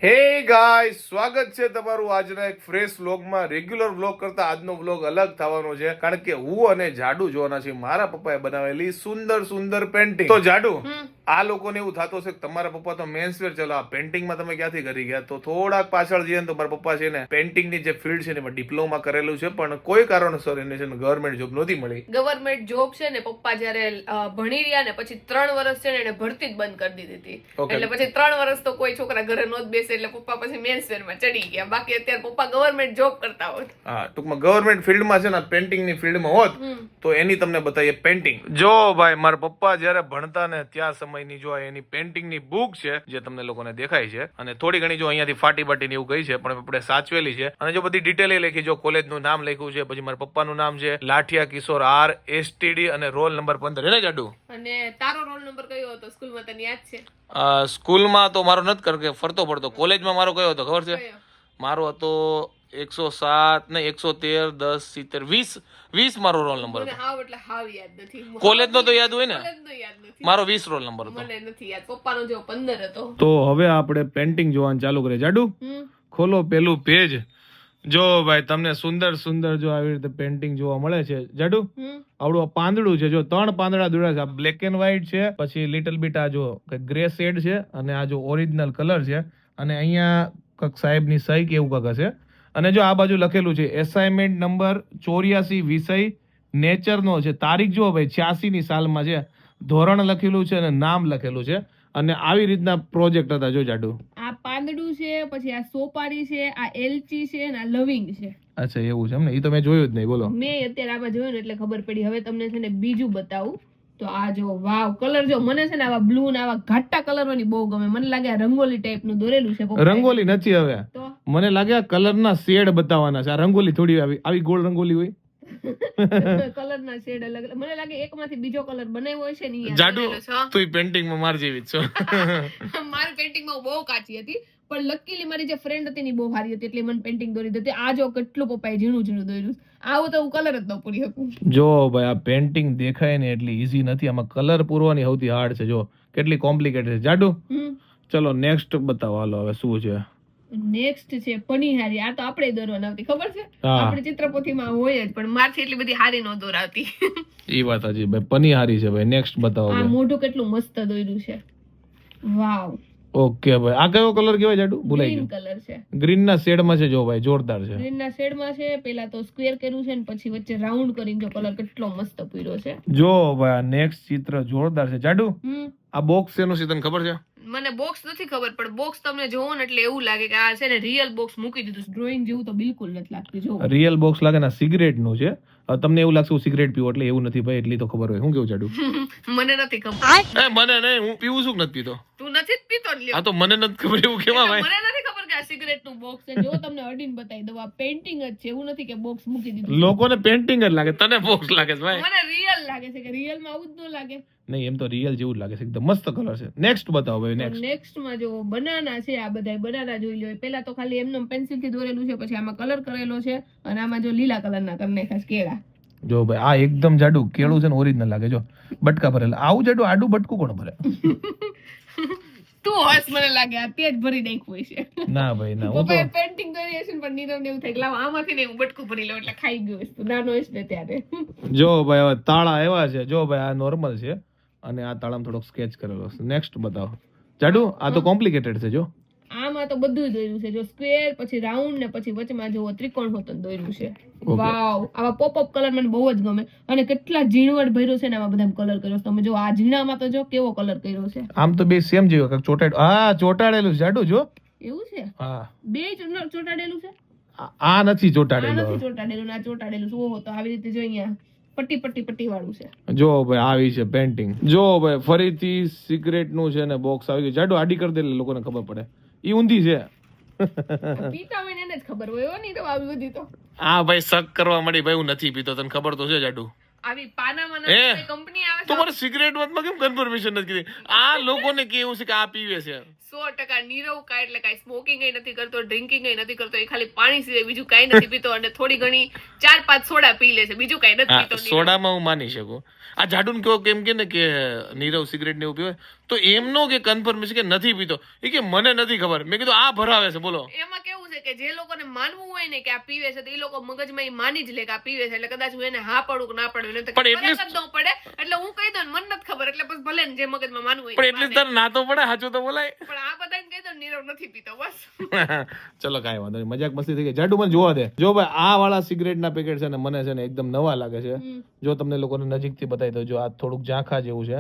હે ગાઈસ, સ્વાગત છે તમારું આજના એક ફ્રેશ વ્લોગમાં. રેગ્યુલર વ્લોગ કરતા આજનો વ્લોગ અલગ થવાનો છે, કારણ કે હું અને જાડુ જોવાના છે મારા પપ્પાએ બનાવેલી સુંદર સુંદર પેન્ટિંગ. તો જાડુ, આ લોકોને એવું થતું હશે કે તમારા પપ્પા તો મેન્સવેર, ચલો આ પેન્ટિંગમાં તમે ક્યાંથી કરી ગયા? તો થોડાક પાછળ જઈએ ને તો મારા પપ્પા છે ને પેન્ટિંગની જે ફિલ્ડ છે ને એમાં ડિપ્લોમા કરેલું છે, પણ કોઈ કારણસર એને છે ને ગવર્મેન્ટ જોબ નહોતી મળી. ગવર્મેન્ટ જોબ છે ને પપ્પા જયારે ભણી રહ્યા ને પછી 3 વર્ષ છે ને એને ભરતી જ બંધ કરી દીધી હતી. એટલે પછી 3 વર્ષ તો કોઈ છોકરા ઘરે નહોત બેસે, એટલે પપ્પા પછી મેન્સવેર માં ચડી ગયા. બાકી અત્યારે પપ્પા ગવર્મેન્ટ જોબ કરતા હોત. હા, ટૂંકમાં ગવર્મેન્ટ ફિલ્ડમાં છે ને પેન્ટિંગની ફિલ્ડમાં હોત તો એની તમને બતાવીએ પેન્ટિંગ. જો ભાઈ, મારા પપ્પા જયારે ભણતા ને ત્યાં સમયની જો એની પેન્ટિંગની બુક છે જે તમને લોકોને દેખાય છે, અને થોડી ઘણી જો અહીંયાથી ફાટી બાટીને એવું ગઈ છે, પણ આપણે સાચવેલી છે. અને જો બધી ડિટેલ લખી, જો કોલેજનું નામ લખ્યું છે, પછી મારા પપ્પાનું નામ છે લાઠિયા કિશોર આર STD અને રોલ નંબર 15. એને જાડુ, અને તારો રોલ નંબર કયો હતો સ્કૂલમાં, તને યાદ છે? સ્કૂલમાં તો મારો નથી કર કે ફરતો પડતો. કોલેજમાં મારો કયો હતો ખબર છે? મારો હતો 107 ને 113 10 70 20 મારો રોલ નંબર હતો. હાવ એટલે હાવ યાદ નથી. કોલેજ નો તો યાદ હોય ને, કોલેજનો યાદ નથી. મારો 20 રોલ નંબર હતો. મને નથી યાદ. પપ્પાનો જો 15 હતો. તો હવે આપણે પેન્ટિંગ જોવાનું ચાલુ કરીએ. જાડુ, ખોલો પેલું પેજ. જો ભાઈ, તમને સુંદર સુંદર જો આવી રીતે પેન્ટિંગ જોવા મળે છે. જાડુ, આવડું આ પાંદડું છે, જો 3 પાંદડા દોર્યા છે. આ બ્લેક એન્ડ વ્હાઈટ છે, પછી લિટલ બીટ આ જો ગ્રે શેડ છે, અને આ જો ઓરિજિનલ કલર છે, અને અહીંયા કક સાહેબની સહી કે એવું કક હશે. અને જો આ બાજુ લખેલું છે એસાઇનમેન્ટ નંબર 84, વિષય નેચર નો છે. તારીખ જો ભાઈ 86 ની સાલમાં છે, ધોરણ લખેલું છે અને નામ લખેલું છે. અને આવી રીતના પ્રોજેક્ટ હતા. જો જાડુ, આ પાંદડું છે, પછી આ સોપારી છે, આ એલચી છે અને આ લવિંગ છે. અચ્છા, એવું છે એમ ને? એ તો મેં જોયું જ નહીં. બોલો. મેં અત્યારે આમાં જોયું ને એટલે ખબર પડી. હવે તમને છે ને બીજું બતાવું. તો આ જો વાવ કલર, જો મને છે ને આવા બ્લુ ને આવા ઘાટા કલરોની બહુ ગમે. મને લાગે આ રંગોલી ટાઈપ નું દોરેલું છે. રંગોલી નથી, હવે તો મને લાગે આ કલરના શેડ બતાવવાના છે. આ રંગોલી થોડી આવી ગોળ રંગોલી હોય. કલરના શેડ અલગ અલગ. મને લાગે એકમાંથી બીજો કલર બનાવ્યો હશે ને. જાડુ, તું પેન્ટિંગ માં માર જેવી જ છો. મારી પેન્ટિંગ માં બહુ કાચી હતી, પણ લકીલી મારી જે ફ્રેન્ડ હતી ને બહુ સારી હતી, એટલે મને પેન્ટિંગ દોરી દીધી. આ જો કેટલું પપ્પાએ ઝીણું ઝીણું દોર્યું. આવું તો હું કલર જ ન પૂરી શકું. જો ભાઈ, આ પેન્ટિંગ દેખાય ને એટલી ઈઝી નથી. આમાં કલર પૂરવાની સૌથી હાર્ડ છે. જો કેટલી કોમ્પ્લિકેટેડ છે. જાડુ, ચલો નેક્સ્ટ બતાવો. હાલો હવે શું છે? નેક્સ્ટ છે પનીહારી. આ તો આપણે દોરવાની આવતી, ખબર છે? આપણે ચિત્રપોથીમાં હોય જ, પણ મારથી એટલી બધી હારી ન દોરાવતી. ઈ વાત હજી ભાઈ, પનીહારી છે ભાઈ. નેક્સ્ટ બતાવો. આ મોઢું કેટલું મસ્ત દોર્યું છે. વાવ. ઓકે ભાઈ, આ કયો કલર કહેવાય જાડુ? ભૂલાઈ ગયો. ગ્રીન કલર છે. ગ્રીન ના શેડ માં છે. જો ભાઈ, જોરદાર છે. ગ્રીન ના શેડ માં છે. પેલા તો સ્ક્વેર કર્યું છે ને પછી વચ્ચે રાઉન્ડ કરીને જો કલર કેટલો મસ્ત પૂર્યો છે. જો ભાઈ, આ નેક્સ્ટ ચિત્ર જોરદાર છે. જાડુ, આ બોક્સ એનું છે, તને ખબર છે? મને બોક્સ નથી ખબર, પણ બોક્સ તમને જોવો ને એટલે એવું લાગે કે આ છે ને રિયલ બોક્સ મૂકી દીધું. ડ્રોઈંગ જેવું તો બિલકુલ નથી લાગતું. જો રિયલ બોક્સ લાગે ને. સિગરેટ નું છે. તમને એવું લાગશે હું સિગરેટ પીવું, એટલે એવું નથી ભાઈ. એટલી તો ખબર હોય. હું કેવું જાડુ? મને નથી ખબર. મને નહીં, હું પીવું છું નથી પીતો. તું નથી પીતો? આ તો મને નથી ખબર. એવું કેવા ભાઈ? મને નથી ખબર કે આ સિગરેટ નું બોક્સ છે. જો તમને અડીને બતાવી દઉં, આ પેઇન્ટિંગ જ છે. એવું નથી કે બોક્સ મૂકી દીધું. લોકોને પેઇન્ટિંગ જ લાગે, તને બોક્સ લાગે છે ભાઈ. મને રિયલ લાગે છે. કે રિયલ માં આવું જ ન લાગે? નહીં, એમ તો રિયલ જેવું જ લાગે છે. એકદમ મસ્ત કલર છે. નેક્સ્ટ બતાવો ભાઈ. નેક્સ્ટ માં જો બનાના છે. આ બધા બનાના જોઈ લો. પેલા તો ખાલી એમને પેન્સિલ થી દોરેલું છે, પછી આમાં કલર કરેલો છે, અને આમાં જો લીલા કલર ના તમને ખાસ કેળા. જો ભાઈ, આ એકદમ જાડુ કેળું છે ને, ઓરિજિનલ લાગે. જો બટકા ભરેલા. આવું જાડુ આડું બટકું કોણ ભરે? તું હસ, મને લાગે આ તેજ ભરી નાખ્યું છે. ના ભાઈ ના, હું તો પેઇન્ટિંગ કરી હશે પણ નીરવ ને એવું થાય કે લાવ આમાંથી ને હું બટકું ભરી લઉં, એટલે ખાઈ ગયો વસ્તુ. નાનો હશે ને ત્યારે. જો ભાઈ, હવે તાળા એવા છે. જો ભાઈ, આ નોર્મલ છે, અને આ તાળામાં થોડોક સ્કેચ કરેલો છે. નેક્સ્ટ બતાવો જાડુ. આ તો કોમ્પ્લિકેટેડ છે. જો આમાં તો બધું દોર્યું છે. જો સ્ક્વેર, પછી રાઉન્ડ, ને પછી વચમાં જો ત્રિકોણ હોતો દોર્યું છે. વાવ. આવા પોપઅપ કલર મને બહુ જ ગમે. અને કેટલા ઝીણવટ ભર્યો છે ને આમાં બધા કલર કર્યો. તમે જો આ ઝીણામાં તો જો કેવો કલર કર્યો છે. આમ તો બે સેમ જેવો કાક ચોટાડ. હા, ચોટાડેલું છે જાડુ. જો એવું છે. હા, બે ચોટાડેલું છે. આ નથી ચોટાડેલું. આ નથી ચોટાડેલું. ના ચોટાડેલું શું હોતો આવી રીતે જો અહીંયા પટ્ટી પટ્ટી પટ્ટી વાળું છે. જો ભાઈ, આવી છે પેન્ટિંગ. જો ભાઈ, ફરીથી સિગરેટ નું છે ને બોક્સ આવી ગયું. જાડુ આડી કરી દે એટલે લોકોને ખબર પડે. ઈ ઊંધી છે. પીતા હોય ને એને જ ખબર હોય. નહીં તો આવી બધી તો આ ભાઈ શક કરવા મળી. ભાઈ, હું નથી પીતો, તને ખબર તો છે જાડુ. આવી પાનામાં કંપની આવે તો મારે સિગરેટ વાતમાં કેમ કન્ફર્મેશન નથી કીધી? આ લોકોને કેવું છે કે આ પીવે છે. 100% નીરવ કાંઈ એટલે કાંઈ સ્મોકિંગ નથી કરતો, ડ્રિંકિંગ નથી કરતો, એ ખાલી પાણી સિવાય બીજું કાંઈ નથી પીતો અને થોડી ઘણી 4-5 સોડા પી લે છે, બીજું કાંઈ નથી પીતો. સોડામાં હું માની શકું. આ જાડુન કેવો કેમ કે ને કે નીરવ સિગરેટ ને એવું પીવે તો એમનો કે કન્ફર્મેશન કે નથી પીતો, એ કે મને નથી ખબર. મેં કીધું આ ભરાવે છે. બોલો એમાં કેવું છે કે જે લોકોને માનવું હોય ને કે આ પીવે છે તો એ લોકો મગજમાં એ માની જ લે કે આ પીવે છે, એટલે કદાચ હું એને હા પાડું કે ના પાડું એને તો પણ ફરક જ ન પડે, એટલે હું કહી દઉં મને નથી ખબર એટલે બસ ભલે ને જે મગજમાં માનવું હોય પણ એટલે તારે ના તો પડે, સાચું તો બોલાય. પણ આ બધાને કહી દઉં નીરવ નથી પીતો બસ. ચલો કાંઈ વાંધો નહીં, મજાક મસ્તી થઈ ગઈ. જાડુ મને જોવા દે. જો ભાઈ આ વાળા સિગરેટ ના પેકેટ છે ને મને છે ને એકદમ નવા લાગે છે. જો તમને લોકોને નજીકથી બતાવી દઉં, જો આ થોડુંક ઝાંખા જેવું છે,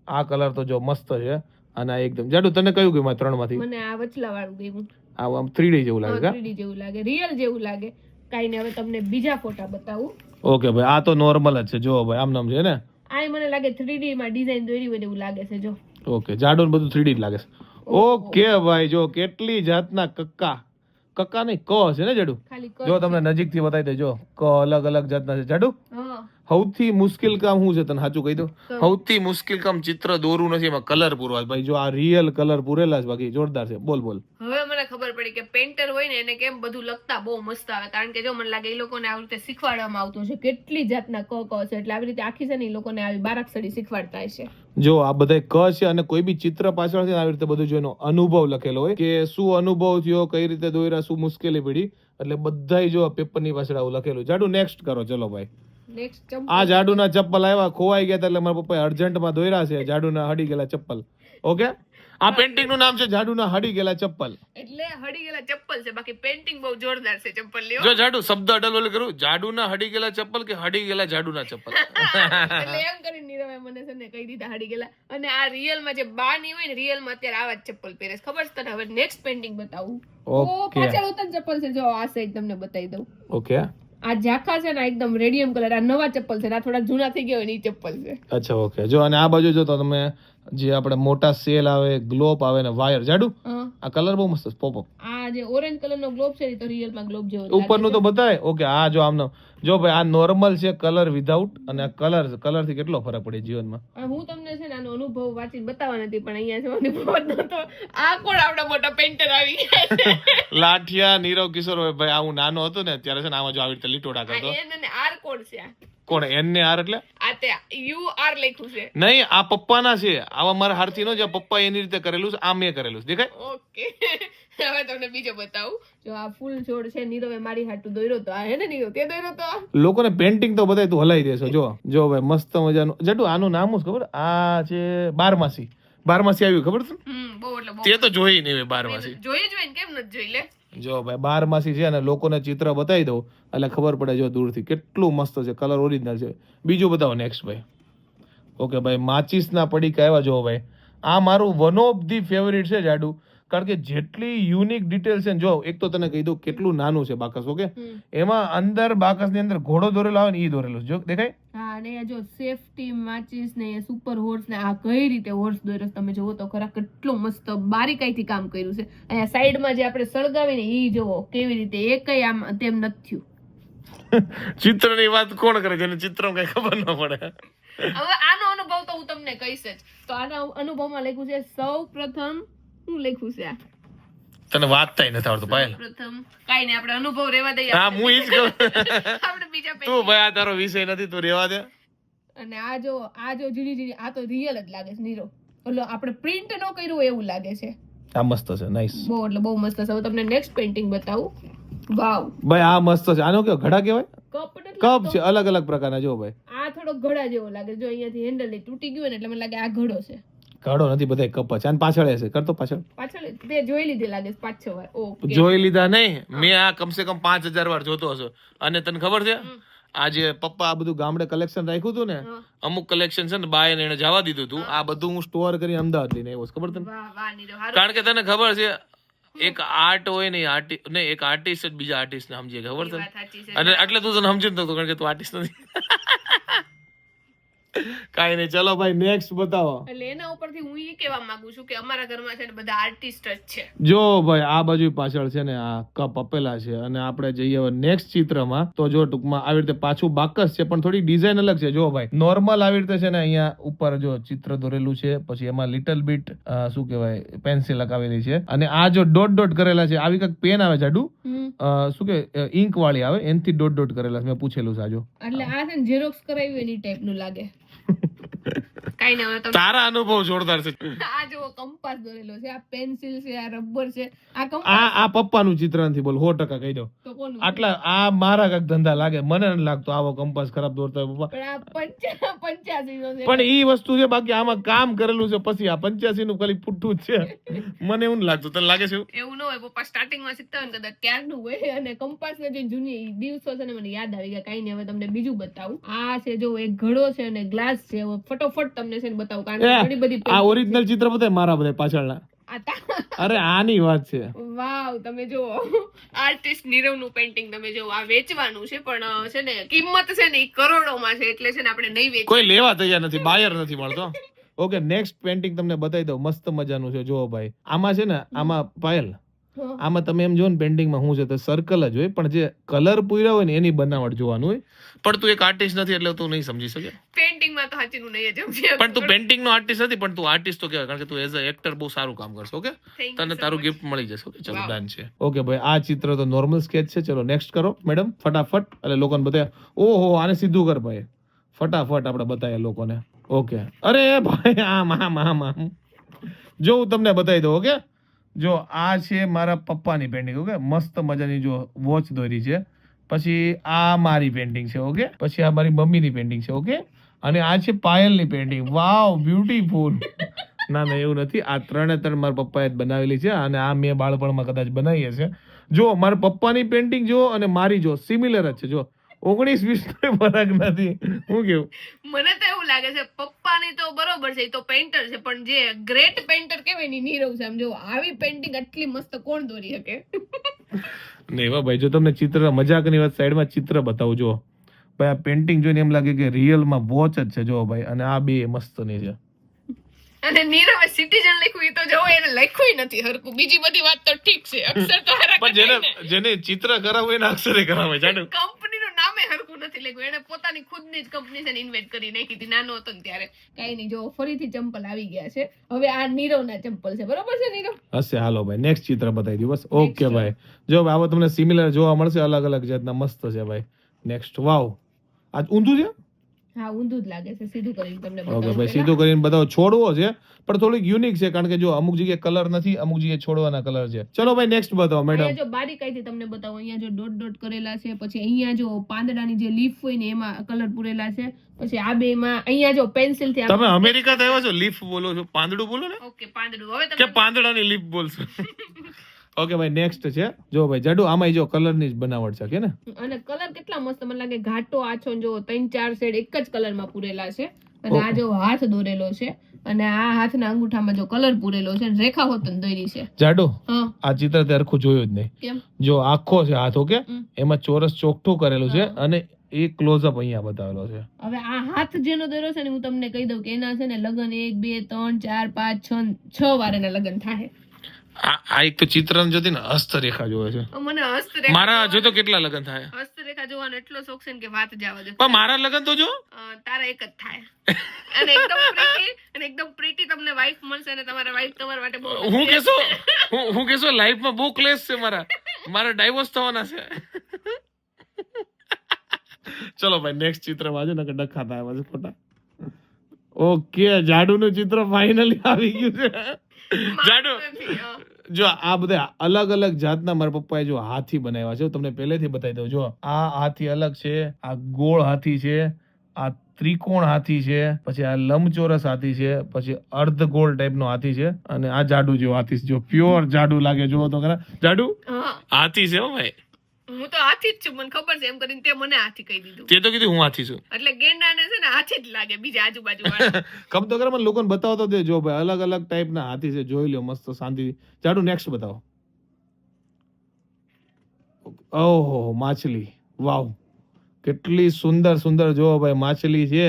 આ કલર તો જો મસ્ત છે, અને આ એકદમ. જાડુ તને કયું ગયું આ ત્રણમાંથી? મને આ વચલા વાળું ગયું. આમ 3D જેવું લાગે કા? 3D જેવું લાગે, રિયલ જેવું લાગે. કાઈ ને હવે તમને બીજા ફોટા બતાવું. ઓકે ભાઈ, આ તો નોર્મલ જ છે. જો ભાઈ આમ નામ છે ને, આ મને લાગે 3D માં ડિઝાઇન દોરી હોય એવું લાગે છે. જો ઓકે, જાડુ બધું 3D જ લાગે છે. ઓકે ભાઈ, જો કેટલી જાતના કક્કા નહીં ક છે ને જાડુ. ખાલી જો તમને નજીકથી બતાવી દે, જો ક અલગ અલગ જાતના છે. જાડુ હા, સૌથી મુશ્કેલ કામ શું છે તને સાચું કહી દઉં? સૌથી મુશ્કેલ કામ ચિત્ર દોરવું નથી, એમાં કલર પૂરવા. ભાઈ જો આ રિયલ કલર પૂરેલા છે, બાકી જોરદાર છે. બોલ બોલ. હવે મને ખબર પડી કે પેન્ટર હોય ને એને કેમ બધું લખતા બહુ મસ્ત આવે, કારણ કે જો મને લાગે એ લોકોને આવી રીતે શીખવાડવામાં આવતું છે કેટલી જાતના ક છે, એટલે આવી રીતે આખી છે ને એ લોકોને આવી બારાક્ષરી શીખવાડતા હશે. જો આ બધા ક છે, અને કોઈ બી ચિત્ર પાછળ છે ને આવી રીતે બધું જો એનો અનુભવ લખેલો હોય કે શું અનુભવ થયો, કઈ રીતે દોર્યા, શું મુશ્કેલી પડી, એટલે બધાય જો પેપરની પાછળ આવું લખેલું. જાડુ નેક્સ્ટ કરો. ચલો ભાઈ, આ જાડુના ચપ્પલ આવ્યા, ખોવાઈ ગયા હતા એટલે મારા પપ્પાએ અર્જન્ટમાં દોર્યા છે જાડુના હડી ગયેલા ચપ્પલ. ઓકે, આ પેન્ટિંગ નું નામ છે જાડુના હડી ગયેલા ચપ્પલ. એટલે હડી ગયેલા ચપ્પલ છે, બાકી પેન્ટિંગ બહુ જોરદાર છે ચપ્પલ ની. જો જાડુ શબ્દ અડલ ઓલે કરું, જાડુના હડી ગયેલા ચપ્પલ કે હડી ગયેલા જાડુના ચપ્પલ. એટલે એમ કરીને નીરવે મને છે ને કહી દીધા હડી ગયેલા. અને આ રિયલ માં જે બાની હોય ને, રિયલ માં અત્યારે આવા જ ચપ્પલ પહેરે છે, ખબર છે તને? હવે નેક્સ્ટ પેન્ટિંગ બતાવું. ઓકે, પાછળ ઉતર ચપ્પલ છે, જો આ સાઈડ તમને બતાવી દઉં. ઓકે, આ ઝાખા છે ને એકદમ રેડિયમ કલર, આ નવા ચપ્પલ છે, આ થોડા જૂના થઈ ગયા હોય ને એ ચપ્પલ છે. અચ્છા ઓકે. જો અને આ બાજુ જો તો તમે જે આપણે મોટા સેલ આવે, ગ્લોબ આવે ને વાયર. જાડુ આ કલર બહુ મસ્ત પોપ અપ. આ જે ઓરેન્જ કલર નો ગ્લોબ છે એ તો રિયલ માં ગ્લોબ જેવો ઉપરનું તો બતાય. ઓકે, આ જો આમનો જો ભાઈ આ નોર્મલ છે કલર વિધાઉટ, અને આ કલર થી કેટલો ફરક પડે જીવનમાં. હું તમને છે ને આનો અનુભવ વાંચીને બતાવવા નથી, પણ અહીંયા છે અનુભવ જ નતો. આ કોણ આવડા મોટા પેન્ટર આવી ગયા છે? લાઠિયા નીરવ કિશોર. ભાઈ આ હું નાનો હતો ને ત્યારે છે ને આમાં જો આવી રીતે લીટોડા કરતો. એન અને આર કોણ છે? આ કોણ? એન ને આર એટલે આ તે યુ આર લખ્યું છે. નહીં, આ પપ્પાના છે. આવા મારા હારથી નો, જે પપ્પા એની રીતે કરેલું છે, આ મેં કરેલું છે. દેખાય? ઓકે, હવે તમને બીજો બતાવું. જો આ ફૂલ છોડ છે, નીરવે મારી હાટુ દોર્યો તો. આ હે ને નીરવ તે દોર્યો તો. લોકોને પેન્ટિંગ તો બતાય તું હલાઈ દેશો. જો ભાઈ મસ્ત મજાનું. જટુ આનું નામ શું ખબર? આ છે બારમાસી. બારમાસી આવ્યું ખબર છે? બહુ એટલે બહુ. તે તો જોઈ નહીં બારમાસી. જોઈ ને કેમ નથી જોઈ લે? જો ભાઈ બારમાસી છે, અને લોકોને ચિત્ર બતાવી દઉં એટલે ખબર પડે જો દૂરથી કેટલું મસ્ત છે. કલર ઓરિજિનલ છે. બીજું બતાવો નેક્સ્ટ ભાઈ. ઓકે ભાઈ, માચીસના પડીકા આવ્યા. જો ભાઈ આ મારું વન ઓફ ધી ફેવરિટ છે જાડુ, કારણ કે જેટલી યુનિક ડિટેલ્સ છે. જો એક તો તને કહી દઉં કેટલું નાનું છે બાકસ. ઓકે, એમાં અંદર બાકસની અંદર ઘોડો દોરેલો આવે ને ઈ દોરેલું છે. જો દેખાય? હા, અને જો સેફટી માચીસ ને સુપર હોર્સ ને આ કઈ રીતે હોર્સ દોર્યો તમે જોવો તો ખરા, કેટલું મસ્ત બારીકાઈથી કામ કર્યું છે. અહીંયા સાઈડમાં જે આપણે સળગાવીને ઈ જોવો કેવી રીતે, એકય આમ તેમ નથી થયું. ચિત્રની વાત કોણ કરે જેને ચિત્રમાં કઈ ખબર ન પડે? હવે આનો અનુભવ તો હું તમને કહીશ જ. તો આના અનુભવમાં લખ્યું છે સૌ પ્રથમ. શું લખ્યું છે આ? તને વાંચતાય નથી આવડતું પાયલ. પ્રથમ કાઈ નહીં, આપણે અનુભવ રહેવા દઈએ. હા, હું ઈ જ કહું. આપણે બીજા પેજ. તું ભાઈ આ તારો વિષય નથી, તું રહેવા દે. અને આ જો ઝીણી ઝીણી, આ તો રિયલ જ લાગે છે નીરો. ઓલો આપણે પ્રિન્ટ નો કર્યું હોય એવું લાગે છે. આ મસ્ત છે, નાઈસ. બહુ એટલે બહુ મસ્ત છે. હવે તમને નેક્સ્ટ પેઇન્ટિંગ બતાવું. વાવ ભાઈ આ મસ્ત છે. આનો કેવો ઘડા કહેવાય? કપ છે, અલગ અલગ પ્રકારના. જો ભાઈ આ થોડો ઘડા જેવો લાગે. જો અહીંયાથી હેન્ડલ તૂટી ગયું ને એટલે મને લાગે આ ઘડો છે. ઘડો નથી, બધા કપ છે. અને પાછળ હશે. કરતો પાછળ તે જોઈ લીધી લાગે 5-6 વાર. ઓકે, જોઈ લીધા નહીં મેં. આ કમસે કમ 5000 વાર જોતો હશે. અને તને ખબર છે આ જે પપ્પા આ બધું ગામડે કલેક્શન રાખ્યું હતું ને, અમુક કલેક્શન છે ને બાય એને જવા દીધું હતું. આ બધું હું સ્ટોર કરી અમદાવાદ લઈને આવ્યો. ખબર તને? વાહ વાહ નીરવ, હારું. કારણ કે તને ખબર છે એક આર્ટ હોય ને, એક આર્ટિસ્ટ જ બીજા આર્ટિસ્ટ ને સમજે. ખબર એ તને? વાત સાચી છે. અને એટલે તું તને સમજી નતો, કારણ કે તું આર્ટિસ્ટ નથી. કાઈ નહીં, ચલો ભાઈ નેક્સ્ટ બતાવો. એટલે એના ઉપરથી હું એ કહેવા માંગુ છું કે અમારા ઘરમાં છે ને બધા આર્ટિસ્ટ જ છે. જો ભાઈ આ બાજુ પાછળ છે ને આ કપ આપેલા છે અને આપણે જઈએ હવે નેક્સ્ટ ચિત્રમાં. તો જો ટૂંકમાં આવી રીતે પાછું બાકસ છે પણ થોડી ડિઝાઇન અલગ છે. જો ભાઈ નોર્મલ આવી રીતે છે ને અહીંયા ઉપર જો ચિત્ર દોરેલું છે, પછી એમાં લિટલ બીટ શું કહેવાય પેન્સિલ લગાવેલી છે, અને આ જો ડોટ ડોટ કરેલા છે આવી કંઈક પેન આવે જાડુ શું કે ઇંક વાળી આવે એનથી ડોટ ડોટ કરેલા છે. મેં પૂછેલું છે આ જો. એટલે આ છે ને ઝેરોક્સ કરાવી એની ટાઈપનું લાગે. કાઈ નહીં, હવે તમે તારા અનુભવ જોરદાર છે. આ જો કંપાસ દોરેલો છે, આ પેન્સિલ છે, આ રબર છે, આ કંપાસ આ પપ્પાનું ચિત્ર નથી, બોલ 100% કહી દો. તો કોનું? આટલા આ મારા કઈક ધંધા લાગે, મને નથી લાગતો આવો કંપાસ ખરાબ દોરતા હોય પપ્પા. પણ આ 85 નો છે. પણ ઈ વસ્તુ છે, બાકી આમાં કામ કરેલું છે. પછી આ 85 નું ખાલી પુઠ્ઠું જ છે. મને એવું લાગતું, તને લાગે છે એવું ન હોય. પપ્પા સ્ટાર્ટિંગ માં શીખતા હોય ને કદાચ ત્યારનું હોય. અને કંપાસ ને જે જૂની દિવસો છે ને મને યાદ આવી ગયા. કઈ નહીં, હવે તમને બીજું બતાવું. આ છે જો એક ઘડો છે અને ગ્લાસ છે. ફટોફટ તમને છે ને બતાવું, કારણ કે ઘણી બધી આ ઓરિજિનલ ચિત્ર બતાય મારા બધા પાછળના. અરે આની વાત છે. વાવ, તમે જો આર્ટિસ્ટ નીરવ નું પેઇન્ટિંગ તમે જો. આ વેચવાનું છે પણ છે ને કિંમત છે ને ઈ કરોડોમાં છે, એટલે છે ને આપણે નહીં વેચીએ. કોઈ લેવા તૈયાર નથી, બાયર નથી મળતો. ઓકે, નેક્સ્ટ પેઇન્ટિંગ તમને બતાવી દઉં. મસ્ત મજાનું છે. જો ભાઈ આમાં છે ને, આમાં પાયલ, આમાં તમે એમ જો ને પેઇન્ટિંગમાં શું છે તો સર્કલ જ હોય, પણ જે કલર પૂર્યા હોય ને એની બનાવટ જોવાનું હોય. પણ તું એક આર્ટિસ્ટ નથી એટલે તું નહીં સમજી શકે. પેઇન્ટિંગમાં તો હાચીનું નહીં જ સમજી. પણ તું પેઇન્ટિંગ નો આર્ટિસ્ટ નથી, પણ તું આર્ટિસ્ટ તો કહેવાય, કારણ કે તું એઝ અ એક્ટર બહુ સારું કામ કરશો. ઓકે, તને તારું ગિફ્ટ મળી જશે. ઓકે, ચલો ડન છે. ઓકે ભાઈ, આ ચિત્ર તો નોર્મલ સ્કેચ છે. ચલો નેક્સ્ટ કરો મેડમ, ફટાફટ. એટલે લોકોને બતાવ્યા. ઓહો, આને સીધું કર ભાઈ, ફટાફટ આપણે બતાવ્યા લોકોને. ઓકે, અરે ભાઈ આમ જો હું તમને બતાવી દઉં. ઓકે, જો આ છે મારા પપ્પાની પેઇન્ટિંગ. ઓકે, મસ્ત મજાની જો વોચ દોરી છે. પછી આ મારી પેઇન્ટિંગ છે. ઓકે, પછી આ મારી મમ્મીની પેઇન્ટિંગ છે. ઓકે, અને આ છે પાયલની પેઇન્ટિંગ. વાવ, બ્યુટીફુલ. ના એવું નથી, આ ત્રણે ત્રણ મારા પપ્પાએ જ બનાવેલી છે, અને આ મેં બાળપણમાં કદાચ બનાવી હશે. જો મારા પપ્પાની પેઇન્ટિંગ જો અને મારી જો સિમિલર જ છે. જો 19-20 નો ફરક નથી. હું કેવું, મને તો એવું લાગે છે પપ્પાની તો બરોબર છે, એ તો પેઇન્ટર છે, પણ જે ગ્રેટ પેઇન્ટર કહેવાય ને નીરવ છે. આમ જો આવી પેઇન્ટિંગ આટલી મસ્ત કોણ દોરી શકે? નહીં ભાઈ, જો તમને ચિત્ર મજાકની વાત સાઈડમાં ચિત્ર બતાવું. જો ભાઈ આ પેઇન્ટિંગ જોઈને એમ લાગે કે રિયલમાં વોચ જ છે. જો ભાઈ, અને આ બે મસ્તની છે. અને નીરવે સિટીઝન લખ્યું, એ તો જો એને લખ્યું નથી હરકું. બીજી બધી વાત તો ઠીક છે, અક્ષર તો હરખા પણ જેને ચિત્ર કરાવવું એને અક્ષરે કરાવે. જાણો, કંપનીનું નામે હરકું નથી લખ્યું. એને પોતાની ખુદની જ કંપની છે ઇન્વેન્ટ કરી નાખી હતી નાનો હતો ને ત્યારે. કઈ નહીં, જો ફરીથી ચંપલ આવી ગયા છે. હવે આ નીરવના ચંપલ છે, બરોબર છે નીરવ? હશે. હાલો ભાઈ, નેક્સ્ટ ચિત્ર બતાવી દઉં બસ. ઓકે ભાઈ, જો આવો તમને સિમિલર જોવા મળશે, અલગ અલગ જાતના. મસ્ત છે ભાઈ. નેક્સ્ટ. વાવ, આ ઊંધું છે. હા, ઊંધું જ લાગે છે. સીધું કરીને તમને ઓકે બતાવું. ભાઈ, સીધું કરીને બતાવો. છોડવો છે પણ થોડીક યુનિક છે, કારણ કે જો અમુક જગ્યાએ કલર નથી, અમુક જગ્યાએ છોડવાના કલર છે. ચલો ભાઈ નેક્સ્ટ બતાવો મેડમ. અહીંયા જો બારીકાઈથી તમને બતાવો. અહીંયા જો ડોટ ડોટ કરેલા છે, પછી અહીંયા જો પાંદડાની જે લીફ હોય ને એમાં કલર પૂરેલા છે, પછી આ બે માં અહીંયા જો પેન્સિલ થી. તમે અમેરિકા થી આવ્યા છો, લીફ બોલો છો, પાંદડું બોલો ને. ઓકે, પાંદડું. હવે કે પાંદડાની લીફ બોલશો? ઓકે ભાઈ, નેક્સ્ટ છે. જો ભાઈ જાડુ, આમાં જો કલર ની જ બનાવટ છે કે ને. અને કલર કેટલા મસ્ત, મને લાગે ઘાટો આછો જો 3-4 શેડ એક જ કલર માં પૂરેલા છે. અને આ જો હાથ દોરેલો છે, અને આ હાથના અંગૂઠામાં જો કલર પૂરેલો છે, રેખા હોતન દોરી છે. જાડુ, હા, આ ચિત્ર તે હરખું જોયું જ નહીં. કેમ? જો આખો છે હાથ. ઓકે, એમાં ચોરસ ચોકઠું કરેલું છે, અને એ ક્લોઝઅપ અહીંયા બતાવેલો છે. હવે આ હાથ જેનો દોર્યો છે ને, હું તમને કહી દઉં કે એના છે ને લગન 1 2 3 4 5 6 વાર એના લગન થાય. આ એક તો ચિત્ર જોતી ને હસ્તરેખા જોવે છે. મને હસ્તરેખા, મારા જો તો કેટલા લગન થાય. હસ્તરેખા જોવાનો એટલો શોખ છે ને કે વાત જવા દે. પણ મારા લગન તો જો તારા એક જ થાય. અને એકદમ પ્રીટી તમને વાઈફ મળશે, અને તમારા વાઈફ તમારા માટે બહુ હું કેસો લાઈફમાં બહુ ક્લેશ છે મારા ડાયવોર્સ થવાના છે. ચલો ભાઈ, નેક્સ્ટ ચિત્ર વાજો ને, ડખા થાય છે ખોટા. ઓકે, જાડુ નું ચિત્ર ફાઇનલી આવી ગયું છે. જાડુ, જો આ બધા અલગ અલગ જાતના મારા પપ્પાએ જો હાથી બનાવ્યા છે. તમને પહેલેથી બતાવી દઉં. જો આ હાથી અલગ છે, આ ગોળ હાથી છે, આ ત્રિકોણ હાથી છે, પછી આ લંબચોરસ હાથી છે, પછી અર્ધ ગોળ ટાઈપ નો હાથી છે, અને આ જાડુ જેવો હાથી છે. જો પ્યોર જાડુ લાગે, જો તો ખરા. જાડુ હાથી છે હો ભાઈ. હું તો હાથી જ છું, મને ખબર છે. એમ કરીને તે મને હાથી કહી દીધું. તે તો કીધું હું હાથી છું. એટલે ગેંડાને છે ને હાથી જ લાગે, બીજા આજુબાજુ વાળા. કમ તો કરે, મને લોકોને બતાવો તો દે. જો ભાઈ, અલગ અલગ ટાઈપ ના હાથી છે, જોઈ લો મસ્ત શાંતિ. જાડુ, નેક્સ્ટ બતાવો. ઓહો, માછલી. વાવ, કેટલી સુંદર સુંદર. જો ભાઈ માછલી છે,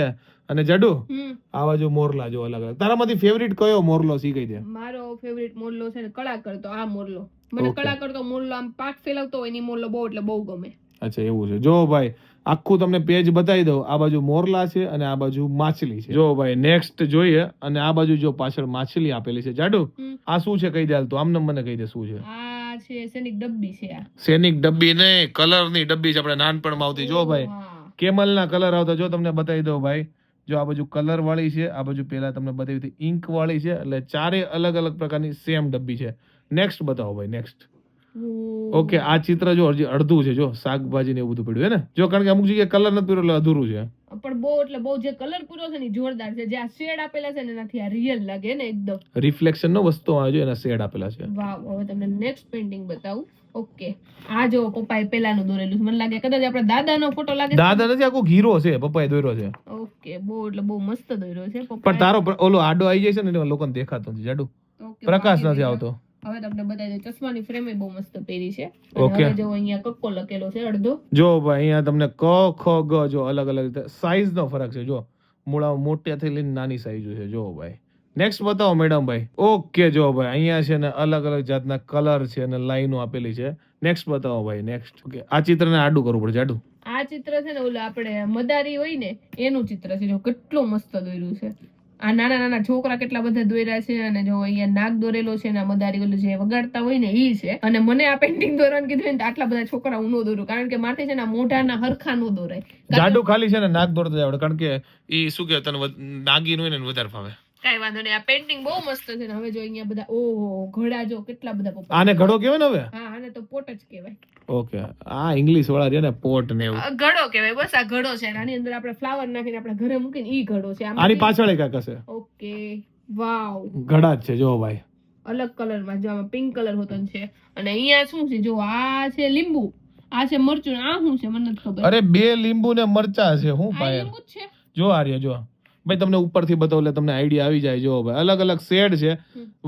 અને જાડુ હમ આ બાજુ મોરલા જો અલગ અલગ. તારામાંથી ફેવરિટ કયો મોરલો સી કહી દે. મારો ફેવરિટ મોરલો છે ને કળાકર, તો આ મોરલો મને કળાકર તો મોરલો આમ પાક ફેલાવતો હોય ની મોરલો બહુ એટલે બહુ ગમે. અચ્છા એવું છે. જો ભાઈ આખું તમને પેજ બતાવી દઉં. આ બાજુ મોરલા છે અને આ બાજુ માછલી છે. જો ભાઈ નેક્સ્ટ જોઈએ અને આ બાજુ જો પાછળ માછલી આપેલી છે. જાડુ આ શું છે કહી દે હાલ તું, આમને મને કહી દે શું છે. આ છે સૈનિક ડબ્બી છે. આ સૈનિક ડબ્બી ને કલર ની ડબ્બી છે આપણે નાનપણમાં આવતી. જો ભાઈ હા કેમલ ના કલર આવતા. જો તમને બતાવી દઉં ભાઈ, જો આ બાજુ કલર વાળી છે, આ બાજુ પેલા તમને બતાવી હતી ઇંક વાળી છે, એટલે ચારે અલગ અલગ પ્રકારની સેમ ડબ્બી છે. નેક્સ્ટ બતાવો ભાઈ નેક્સ્ટ. ઓકે આ ચિત્ર જો હજી અડધું છે. જો શાકભાજી ને એવું બધું પડ્યું હે ને. જો કારણ કે અમુક જગ્યાએ કલર નથી પૂરો એટલે અધૂરું છે. પણ બહુ એટલે બહુ જે કલર પૂરો છે ને ઈ જોરદાર છે. જે આ શેડ આપેલા છે ને એનાથી આ રિયલ લાગે ને એકદમ. રિફ્લેક્શન નો વસ્તુ આવે છે એના શેડ આપેલા છે. વાવ. હવે તમને નેક્સ્ટ પેઇન્ટિંગ બતાવું. ઓકે આ જો પપ્પાએ પેલાનું દોરેલું છે. મને લાગે કદાચ આપણા દાદાનો ફોટો લાગે. દાદા નથી, આખો ઘીરો છે, પપ્પાએ દોર્યો છે. ઓકે બહુ એટલે બહુ મસ્ત દોર્યો છે પણ પપ્પાએ. તારો ઓલો આડો આવી જાય છે ને એટલે લોકોને દેખાતો નથી જાડુ. ઓકે, પ્રકાશ બાકી નથી બીજા. આવતો. હવે તમને બતાવી દઉં ચશ્માની ફ્રેમ બહુ મસ્ત પહેરી છે. ઓકે. હવે જો અહીંયા કક્કો લખેલો છે અડધો. જો ભાઈ અહીંયા તમને ક ખ ગ જો અલગ અલગ રીતે સાઈઝ નો ફરક છે. જો મૂળા મોટેથી લઈને નાની સાઈઝ છે. જો ભાઈ નેક્સ્ટ બતાવો મેડમ ભાઈ. ઓકે જો ભાઈ અહીંયા છે ને અલગ અલગ જાતના કલર છે અને લાઈનો આપેલી છે. નેક્સ્ટ બતાવો ભાઈ નેક્સ્ટ. ઓકે આ ચિત્રને આડું કરવું પડે જાડું. આ ચિત્ર છે ને ઓલું આપણે મદારી હોય ને એનું ચિત્ર છે. જો કેટલું મસ્ત દોર્યું છે. આ નાના નાના છોકરા કેટલા બધા દોર્યા છે અને જો અહીંયા નાક દોરેલો છે ને આ મદારી ઓલું જે વગાડતા હોય ને ઈ છે. અને મને આ પેઇન્ટિંગ દોરવાનું કીધું ને તો આટલા બધા છોકરા હું ન દોરું, કારણ કે માથે છે ને આ મોઢાના હરખા નો દોરાય. જાડુ ખાલી છે ને નાક દોરતા આવડે, કારણ કે ઈ શું કે તને નાગીન હોય ને વધારે ફાવે. કઈ વાંધો નહીં. આ પેઇન્ટિંગ બહુ મસ્ત છે ને હવે જો અહીંયા બધા ઓહો ઘડા જો કેટલા બધા પપ્પા. આને ઘડો કહેવાય ને હવે. હા આને તો પોટ જ કહેવાય. ઓકે આ ઇંગ્લિશ વાળા છે ને પોટ ને એવું. ઘડો કહેવાય. બસ આ ઘડો છે. આની અંદર આપણે ફ્લાવર નાખીને આપણે ઘરે મૂકીને ઈ ઘડો છે. આની પાછળ કાંઈક હશે. Okay wow. ઘડા જ છે જો ભાઈ. અલગ કલરમાં જો આમાં પિંક કલર હોતો છે. અને અહીંયા શું છે જો આ છે લીંબુ, આ છે મરચું, આ શું છે મને નથી ખબર. અરે બે લીંબુ ને મરચા છે. હું આ પાયલ લીંબુ જ છે. જો આર્ય જો ભાઈ તમને ઉપરથી બતાવું એટલે તમને આઈડિયા આવી જાય. જો ભાઈ અલગ અલગ શેડ છે,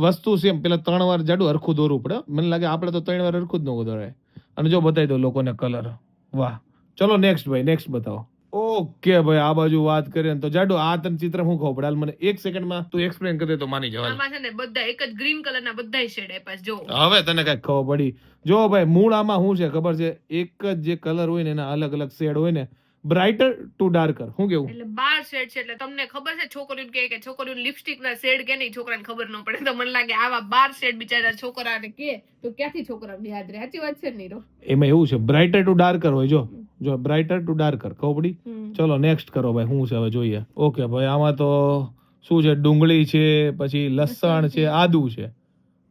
વસ્તુ સેમ. પેલા 3 વાર જાડું હરખું દોરવું પડે. મને લાગે આપણે તો 3 વાર હરખું જ ન દોરાય. અને જો બતાવી દો લોકોને કલર. વાહ. ચલો નેક્સ્ટ ભાઈ નેક્સ્ટ બતાવો. ઓકે ભાઈ આ બાજુ વાત કરીએ ને તો જાડુ આ તને ચિત્ર હું ખબર પડે મને 1 સેકન્ડમાં તું એક્સપ્લેન કરી દે તો માની જવાય. આમાં છે ને બધા એક જ ગ્રીન કલરના બધાય શેડ આપ્યા છે. જો હવે તને કઈ ખબર પડી. જો ભાઈ મૂળ આમાં શું છે ખબર છે, એક જ જે કલર હોય ને એના અલગ અલગ શેડ હોય ને, બ્રાઇટર ટુ ડાર્કર. શું કેવું? એટલે 12 શેડ છે. એટલે તમને ખબર છે છોકરીઓને કે છોકરીઓને લિપસ્ટિક ના શેડ કે નહીં છોકરાને ખબર ન પડે. તો મને લાગે આવા 12 શેડ બિચારા છોકરાને કે તો ક્યાંથી છોકરાને યાદ રહે. સાચી વાત છે ને નીરો? એમાં એવું છે બ્રાઇટર ટુ ડાર્કર હોય. જો બ્રાઇટર ટુ ડાર્કર ખબર પડી. ચલો નેક્સ્ટ કરો ભાઈ શું છે હવે જોઈએ. ઓકે ભાઈ આમાં તો શું છે, ડુંગળી છે, પછી લસણ છે, આદુ છે,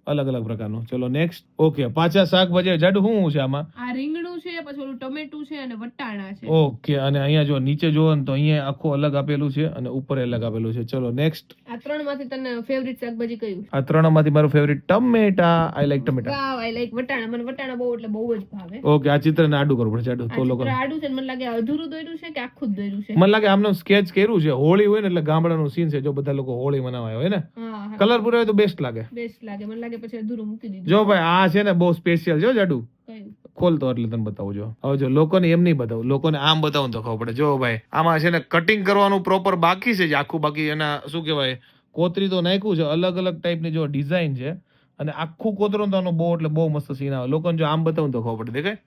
અલગ અલગ પ્રકારનું. ચલો નેક્સ્ટ. ઓકે પાછા શાકભાજી જાડુ શું છે આમાં? આ રીંગણું છે, પછી ઓલું ટમેટું છે અને વટાણા છે. ઓકે અને અહીંયા જો નીચે જોવો ને તો અહીંયા આખું અલગ આપેલું છે અને ઉપર અલગ આપેલું છે. ચલો નેક્સ્ટ. આ ત્રણમાંથી તને ફેવરિટ શાકભાજી કયું? આ ત્રણમાંથી મારું ફેવરિટ ટમેટા. આઈ લાઈક ટમેટા. વાવ આઈ લાઈક વટાણા. મને વટાણા બહુ એટલે બહુ જ ભાવે. ઓકે આ ચિત્રને આડું કરવું પડે જાડુ તો આ લોકો. ચિત્ર આડું છે ને મને લાગે અધૂરું દોર્યું છે કે આખું જ દોર્યું છે. મને લાગે આમનો સ્કેચ કર્યું છે. હોળી હોય ને એટલે ગામડાનું સીન છે. જો બધા લોકો હોળી મનાવવા હોય ને, હા કલર પૂરો હોય તો બેસ્ટ લાગે. બેસ્ટ લાગે. મને લાગે પછી અધૂરું મૂકી દીધું. જો ભાઈ આ છે ને બહુ સ્પેશિયલ છે જાડુ. કયું? ખોલતો એટલે તને બતાવું. જો હવે જો લોકોને એમ નહીં બતાવું, લોકોને આમ બતાવું તો ખબર પડે. જો ભાઈ આમાં છે ને કટિંગ કરવાનું પ્રોપર બાકી છે આખું. બાકી એના શું કહેવાય કોતરી તો નાખ્યું છે. અલગ અલગ ટાઈપની જો ડિઝાઇન છે અને આખું કોતરો તો બહુ એટલે બહુ મસ્ત સીન આવે. લોકોને જો આમ બતાવું તો ખબર પડે. દેખાય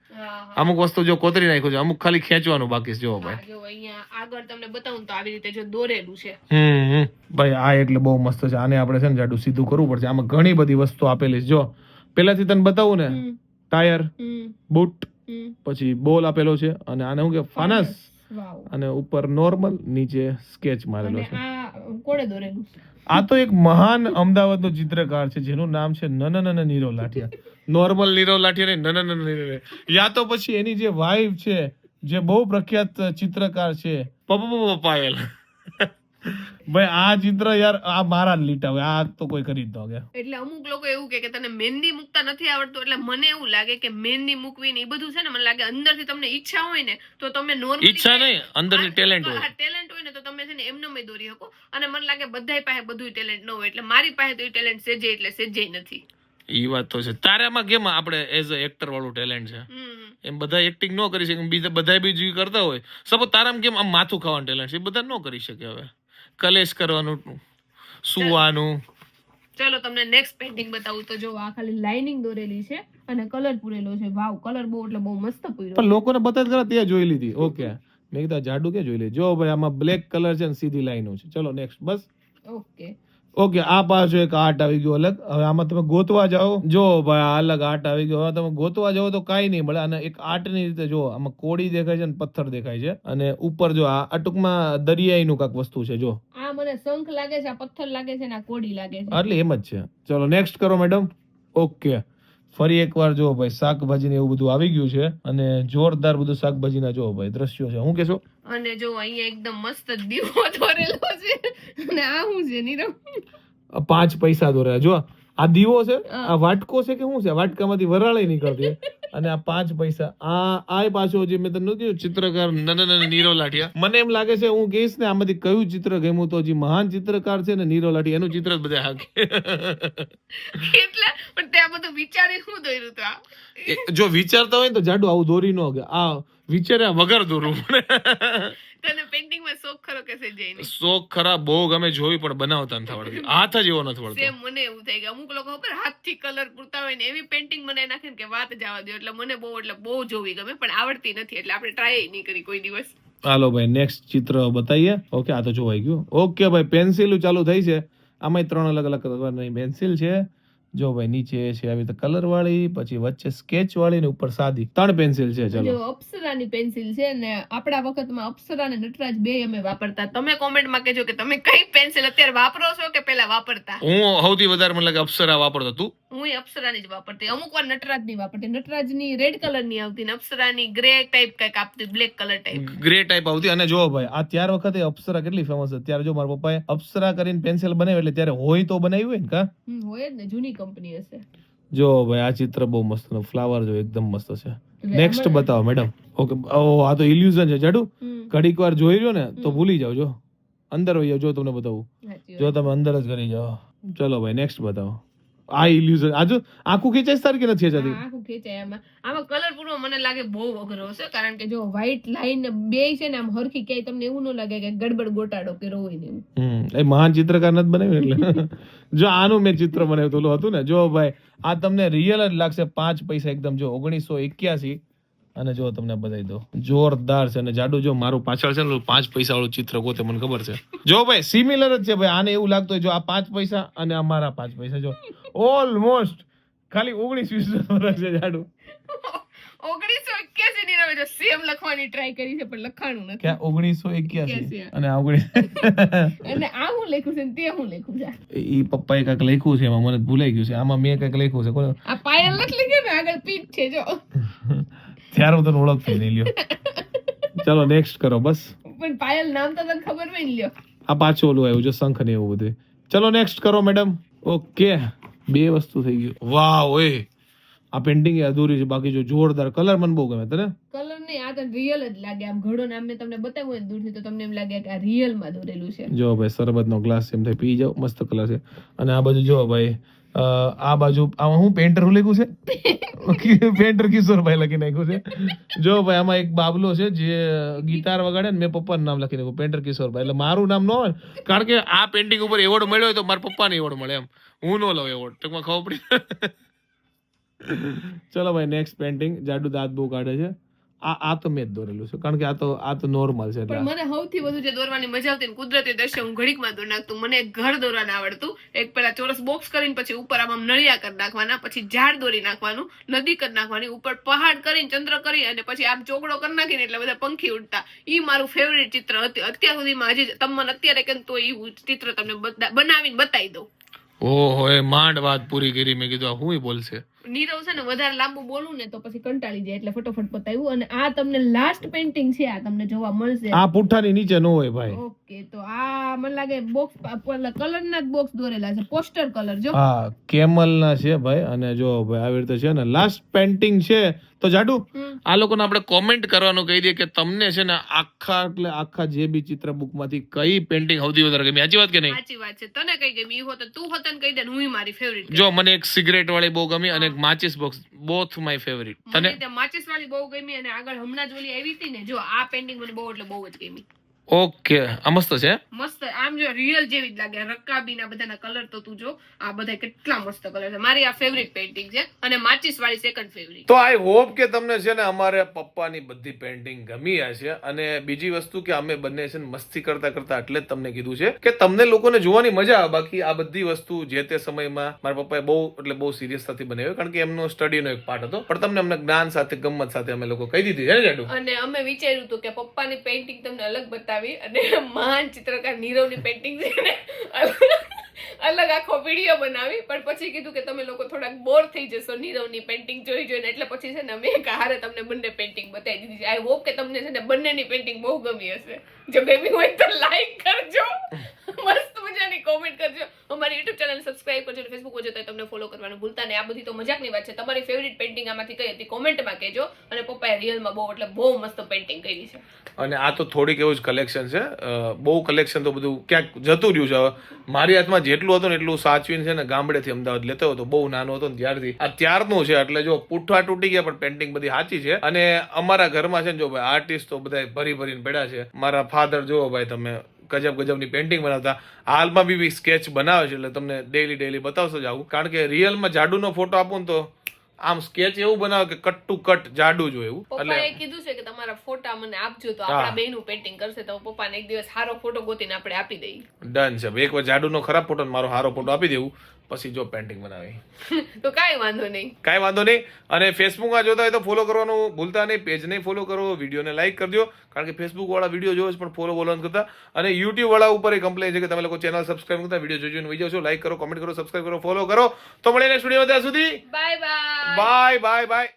અમુક વસ્તુ જો કોતરી નાખ્યું છે, અમુક ખાલી ખેંચવાનું બાકી છે. જો ભાઈ જો અહીંયા આગળ તમને બતાવું તો આવી રીતે જો દોરેલું છે. ભાઈ આ એટલે બહુ મસ્ત છે. આને આપણે છે ને જાડું સીધું કરવું પડશે. આમાં ઘણી બધી વસ્તુ આપેલી છે. જો પેલાથી તને બતાવું ને, ટાયર, બૂટ, પછી બોલ આપેલો છે અને આને શું કે ફાનસ, અને ઉપર નોર્મલ, નીચે સ્કેચ મારેલો છે. આ કોણે દોરેલું? આ તો એક મહાન અમદાવાદનો ચિત્રકાર છે જેનું નામ છે નનન નીરવ લાઠિયા. નોર્મલ નીરવ લાઠિયા નહીં, નનન નીરવ. યા તો પછી એની જે વાઇફ છે જે બહુ પ્રખ્યાત ચિત્રકાર છે, પાયલ. ભાઈ આ ચિત્ર યાર આ મારા જ લીટા હોય. આ તો કોઈ કરી જ ન ગયા. એટલે અમુક લોકો એવું કે તને મહેંદી મૂકતા નથી આવડતું. એટલે મને એવું લાગે કે મહેંદી મૂકવી ને એ બધું છે ને, મને લાગે અંદરથી તમને ઈચ્છા હોય ને તો તમે નોર્મલી ઈચ્છા નહીં, અંદરથી ટેલેન્ટ હોય. ટેલેન્ટ હોય ને તો તમે છે ને એમને દોરી શકો. અને મને લાગે બધાય પાસે બધું ટેલેન્ટ ન હોય. એટલે મારી પાસે તો એ ટેલેન્ટ સેજે એટલે સેજે નથી. ઈ વાત તો છે. તારામાં કેમ આપણે એઝ અ એક્ટર વાળું ટેલેન્ટ છે? એમ બધા એક્ટિંગ ન કરી શકે, બીજા બધા બીજું કરતા હોય. સપોઝ તારામ કેમ આમ માથું ખાવાનું ટેલેન્ટ છે, એ બધા ન કરી શકે. હવે કલેશ કરવાનું, સુવાનું. ચલો તમને નેક્સ્ટ પેઇન્ટિંગ બતાવું. તો જો આ ખાલી લાઇનિંગ દોરેલી છે અને કલર પૂરેલો છે. વાવ, કલર બહુ એટલે બહુ મસ્ત પૂર્યો. પણ લોકોને બતાવ કરા તે જોઈ લીધી. ઓકે, મેં કીધું જાડુ કે જોઈ લે. જો ભાઈ આમાં બ્લેક કલર છે ને સીધી લાઈનો છે. ચલો નેક્સ્ટ. બસ ઓકે. આ પાછો એક આર્ટ આવી ગયો અલગ. હવે આમાં તમે ગોતવા જાઓ, જો ભાઈ આ અલગ આર્ટ આવી ગયો. હવે તમે ગોતવા જાઓ તો કાઈ નહીં મળે. અને એક આર્ટ ની રીતે જો આમાં કોડી દેખાય છે ને પથ્થર દેખાય છે, અને ઉપર જો આ ટૂંકમાં દરિયાઈનું કાંક વસ્તુ છે. જો આ મને શંખ લાગે છે, આ પથ્થર લાગે છે, આ કોડી લાગે છે. એટલે એમ જ છે. ચલો નેક્સ્ટ કરો મેડમ. ઓકે, ફરી એકવાર જો ભાઈ શાકભાજી ને એવું બધું આવી ગયું છે, અને જોરદાર બધું શાકભાજી ના જો ભાઈ દ્રશ્યો છે. હું કેશો? અને જો અહીંયા એકદમ મસ્ત દીવો દોરેલો છે. અને આ શું છે નીરવ? 5 પૈસા દોર્યા. જો આ દીવો છે, આ વાટકો છે કે શું છે? વાટકામાંથી વરાળી નીકળતી. અને આ 5 પૈસા. આ પાછો જે મેં તમને કીધું ચિત્રકાર નાના નીરવ લાઠિયા. મને એમ લાગે છે હું કહીશ ને આમાંથી કયું ચિત્ર ગમ્યું તો જે મહાન ચિત્રકાર છે ને નીરવ લાઠિયા, એનું ચિત્ર જ બધા હાકે. એટલે પણ તે આ બધું વિચારી શું દોર્યું તો? જો વિચારતા હોય તો જાડુ આવું દોરી ન કે આ વિચાર્યા વગર દોરવું. તને પેઇન્ટિંગ માં શોખ ખરો કે છે જઈને? શોખ ખરા, બહુ ગમે જોવી, પણ બનાવતા નથી આવડતી. હાથ જ એવો નથી વળતો. સેમ મને એવું થાય કે અમુક લોકો ખબર હાથથી કલર પૂરતા હોય ને એવી પેઇન્ટિંગ મને નાખે કે વાત જવા દો. એટલે મને બહુ જોવી ગમે, પણ આવડતી નથી. એટલે આપણે ટ્રાય નહીં કરી કોઈ દિવસ. હાલો ભાઈ નેક્સ્ટ ચિત્ર બતાવીએ. ઓકે, આ તો જોવાઈ ગયું. ઓકે ભાઈ, પેન્સિલ ચાલુ થઈ છે. આમાં 3 અલગ અલગ કલરની પેન્સિલ છે. જો ભાઈ નીચે છે આવી રીતે કલર વાળી, પછી વચ્ચે સ્કેચ વાળી ને ઉપર સાદી. 3 પેન્સિલ છે. ચલો, જો અપ્સરાની પેન્સિલ છે ને આપણા વખતમાં અપ્સરા અને નટરાજ બે અમે વાપરતા. તમે કોમેન્ટમાં કહેજો કે તમે કઈ પેન્સિલ અત્યારે વાપરો છો કે પહેલા વાપરતા. હું સૌથી વધારે મને લાગે અપ્સરા વાપરતો. તું? હું અપ્સરાની જ વાપરતી. અમુક વાર નટરાજની વાપરતી. નટરાજની રેડ કલર ની આવતી ને અપ્સરાની ગ્રે ટાઈપ કઈક આપતી, black colour type. Grey type આવતી. અને જો ભાઈ આ ત્યાર વખતે અપ્સરા કેટલી ફેમસ હતી. ત્યારે જો મારા પપ્પાએ અપ્સરા કરીને પેન્સિલ બનાવી, એટલે ત્યારે હોય તો બનાવ્યું હોય ને કા? હોય જ ને, જૂની કંપની હશે. જો ભાઈ આ ચિત્ર બહુ મસ્ત છે. ફ્લાવર જો એકદમ મસ્ત છે. નેક્સ્ટ બતાવો મેડમ. ઓકે, આ તો ઇલ્યુઝન છે જાડુ. ઘડીક વાર જોઈ રહ્યો ને તો ભૂલી જાવ. જો અંદર હોય જો તમને બતાવું. જો તમે અંદર જ કરી જાઓ. ચલો ભાઈ નેક્સ્ટ બતાવો. આ ઇલ્યુઝન આજો આખું ખેંચાય સર કે નથી ખેંચાતી? આખું ખેંચાય. આમાં કલર પૂરો મને લાગે બહુ અઘરો છે, કારણ કે જો વ્હાઈટ લાઈન બે છે ને આમ હરખી ક્યાંય તમને એવું ન લાગે કે ગડબડ ગોટાડો કર્યો હોય ને એવું. એ મહાન ચિત્રકાર નથી બનાવ્યું એટલે. જો આનું મેં ચિત્ર બનાવ્યું તો હતું ને. જો ભાઈ આ તમને રિયલ જ લાગશે. 5 પૈસા એકદમ. જો 1981. અને જો તમને બતાવી દો, જોરદાર છે. અને જાડુ જો મારું પાછળ છે ને 5 પૈસા વાળું ચિત્ર ગોતે, મને ખબર છે. જો ભાઈ સિમિલર જ છે ભાઈ. આને એવું લાગતું હોય જો આ 5 પૈસા અને આ મારા 5 પૈસા જો ઓલમોસ્ટ ખાલી 19-20 વર્ષ છે જાડુ. 1981 ની રવે જો સેમ લખવાની ટ્રાય કરી છે પણ લખાણું નથી. ક્યાં 1981 અને આ 19 અને આ હું લખ્યું છે ને તે હું લખ્યું છે. ઈ પપ્પાએ કાંઈક લખ્યું છે એમાં, મને ભૂલાઈ ગયું છે. આમાં મેં કાંઈક લખ્યું છે. કોણ? આ પાયલ નથી લખ્યું ને, આગળ પીઠ છે જો. ત્યારે હું તને ઓળખતી નહીં. લ્યો ચલો નેક્સ્ટ કરો. બસ પણ પાયલ નામ તો તને ખબર હોય ને. લ્યો આ પાછું ઓલું આવ્યું જો શંખ ને એવું બધું. ચલો નેક્સ્ટ કરો મેડમ. ઓકે, 2 વસ્તુ થઈ ગયું. વાહ ઓય, આ પેઇન્ટિંગ એ અધૂરી છે. બાકી જો જોરદાર કલર મને બહુ ગમે. તને? કલર નહીં, આ તો રિયલ જ લાગે. આમ ઘડો નામ મેં તમને બતાવ્યું હોય દૂરથી તો તમને એમ લાગે કે આ રિયલ માં દોરેલું છે. જો ભાઈ શરબતનો ગ્લાસ એમ થાય પી જાવ. મસ્ત કલર છે. અને આ બાજુ જો ભાઈ આ બાજુ આમાં હું પેન્ટર હું લખ્યું છે? પેન્ટર કિશોરભાઈ લખી નાખ્યું છે. જો ભાઈ આમાં એક બાબલો છે જે ગિટાર વગાડે ને મેં પપ્પાનું નામ લખી નાખ્યું પેન્ટર કિશોરભાઈ. એટલે મારું નામ ન હોય, કારણ કે આ પેન્ટિંગ ઉપર એવોર્ડ મળ્યો હોય તો મારા પપ્પાને એવોર્ડ મળે. એમ હું ન લઉં એવોર્ડ. ટૂંકમાં ખબર પડી. ચલો ભાઈ નેક્સ્ટ પેઇન્ટિંગ. જાડુ દાંત બહુ કાઢે છે. આ તો મેં જ દોરેલું છે, કારણ કે આ તો નોર્મલ છે. પણ મને સૌથી વધુ જે દોરવાની મજા આવતી ને કુદરતી દ્રશ્ય હું ઘડીકમાં દોરી નાખતું. મને એક ઘર દોરવાનું આવડતું. એક પેલા ચોરસ બોક્સ કરીને પછી ઉપર આમ નળિયા કરી નાખવાના, પછી ઝાડ દોરી નાખવાનું, નદી કરી નાખવાની, ઉપર પહાડ કરીને ચંદ્ર કરી અને પછી આમ ચોકડો કરી નાખીને એટલે બધા પંખી ઉડતા. ઈ મારું ફેવરિટ ચિત્ર હતું અત્યાર સુધીમાં. હજી તમે મને અત્યારે કેમ તો ઈ ચિત્ર તમને બનાવીને બતાવી દઉં. ઓહો, એ માંડ વાત પૂરી કરી. મેં કીધું હું બોલશે. નીરવ છે ને વધારે લાંબુ બોલું ને તો પછી કંટાળી જાય, એટલે ફટોફટ બતાવ્યું. અને આ તમને લાસ્ટ પેઇન્ટિંગ છે, આ તમને જોવા મળશે. આ પુઠ્ઠાની નીચે ન હોય ભાઈ. ઓકે, તો આ મને લાગે બોક્સ કલર ના જ બોક્સ દોરેલા છે, પોસ્ટર કલર. જો હા, કેમલ ના છે ભાઈ. અને જો ભાઈ આવી રીતે છે ને લાસ્ટ પેઇન્ટિંગ છે. તો જાડુ આ લોકોને આપણે કોમેન્ટ કરવાનું કહી દઈએ કે તમને છે ને આખા જે બી ચિત્ર બુક માંથી કઈ પેઇન્ટિંગ સૌથી વધારે ગમી. સાચી વાત કે નહીં? સાચી વાત છે. તને કઈ ગમી હો તો તું હોતન કહી દે. હું મારી ફેવરિટ. જો મને એક સિગરેટ વાળી બહુ ગમી અને એક માચિસ બોક્સ, બોથ માય ફેવરિટ. તને? મને માચિસ વાળી બહુ ગમી અને આગળ હમણાં જ ઓલી આવી હતી ને, જો આ પેન્ટિંગ મને બહુ એટલે બહુ જ ગમી. ઓકે, આ મસ્ત છે. મસ્ત, આમ જો રિયલ જેવી જ લાગે. રકાબીના બધાના કલર તો તું જો, આ બધા કેટલા મસ્ત કલર છે. મારી આ ફેવરિટ પેઇન્ટિંગ છે અને માચિસ વાળી સેકન્ડ ફેવરિટ. તો આઈ હોપ કે તમને છે ને અમારે પપ્પાની બધી પેઇન્ટિંગ ગમી હશે. અને બીજી વસ્તુ કે અમે બંને છે ને મસ્તી કરતા કરતા એટલે જ તમને કીધું છે કે તમને લોકોને જોવાની મજા આવે. બાકી આ બધી વસ્તુ જે તે સમયમાં મારા પપ્પાએ બહુ એટલે બહુ સિરિયસતાથી બનાવ્યો, કારણ કે એમનો સ્ટડીનો એક પાર્ટ હતો. પણ તમને અમને જ્ઞાન સાથે ગમત સાથે અમે લોકો કહી દીધી છે ને જાડુ. અને અમે વિચાર્યું હતું કે પપ્પાની પેઇન્ટિંગ તમને અલગ બતાવી અને મહાન ચિત્રકાર નીરવની પેઇન્ટિંગ છે ને અલગ આખો વિડીયો બનાવી. પણ પછી કીધું કે તમે લોકો થોડાક બોર થઈ જશો નીરવની પેઇન્ટિંગ જોઈ જોઈને, એટલે પછી છે ને અમે હારે તમને બંને પેઇન્ટિંગ બતાવી દીધી છે. આઈ હોપ કે તમને છે ને બંનેની પેઇન્ટિંગ બહુ ગમી હશે. જો ગમી હોય તો લાઈક કરજો, મસ્ત મજાની કોમેન્ટ કરજો, અમારી યુટ્યુબ ચેનલ સબસ્ક્રાઇબ કરજો, ફેસબુક પર જો તો તમને ફોલો કરવાનું ભૂલતા નહીં. આ બધી તો મજાકની વાત છે. તમારી ફેવરિટ પેઇન્ટિંગ આમાંથી કઈ હતી કોમેન્ટમાં કહેજો. અને પપ્પાએ રિયલમાં બહુ એટલે બહુ મસ્ત પેઇન્ટિંગ કરી છે. અને આ તો થોડીક એવું જ કલેક્શન છે. બહુ કલેક્શન તો બધું ક્યાંક જતું રહ્યું છે. હવે મારી હાથમાં જેટલું હતું ને એટલું સાચવીને છે ને ગામડેથી અમદાવાદ લેતો હતો. બહુ નાનો હતો ને ત્યારથી. આ ત્યારનું છે, એટલે જો પૂઠા તૂટી ગયા પણ પેઇન્ટિંગ બધી સાચી છે. અને અમારા ઘરમાં છે ને જો ભાઈ આર્ટિસ્ટ તો બધા ભરી ભરીને પડ્યા છે. મારા ફાધર જો ભાઈ તમે ગજબની પેઇન્ટિંગ બનાવતા, હાલમાં બી સ્કેચ બનાવે છે, એટલે તમને ડેલી બતાવશો જ આવું. કારણ કે રિયલમાં જાડુનો ફોટો આપું ને તો આમ સ્કેચ એવું બનાવે કે કટ ટુ કટ જાડુ જો એવું. પપ્પાએ કીધું છે કે તમારા ફોટા મને આપજો તો આપણા બેયનું પેઇન્ટિંગ કરશે. તો પપ્પાને એક દિવસ સારો ફોટો ગોતીને આપણે આપી દઈએ. ડન છે. એકવાર જાડુનો ખરાબ ફોટો ને મારો સારો ફોટો આપી દેવું, પછી જો પેઇન્ટિંગ બનાવી. તો કાંઈ વાંધો નહીં. અને ફેસબુકમાં જોતા હોય તો ફોલો કરવાનું ભૂલતા નહીં. પેજ નહીં ફોલો કરો, વિડીયોને લાઈક કરજો, કારણ કે ફેસબુક વાળા વિડીયો જોવે છે પણ ફોલો બોલવાનું કરતા. અને યુટ્યુબ વાળા ઉપર એ કમ્પ્લેન છે કે તમે લોકો ચેનલ સબસ્ક્રાઇબ કરતા વિડીયો જોઈને વિડીયો છો, લાઈક કરો, કમેન્ટ કરો, સબસ્ક્રાઇબ કરો, ફોલો કરો. તો મળીએ નેક્સ્ટ વિડીયો. ત્યાં સુધી બાય.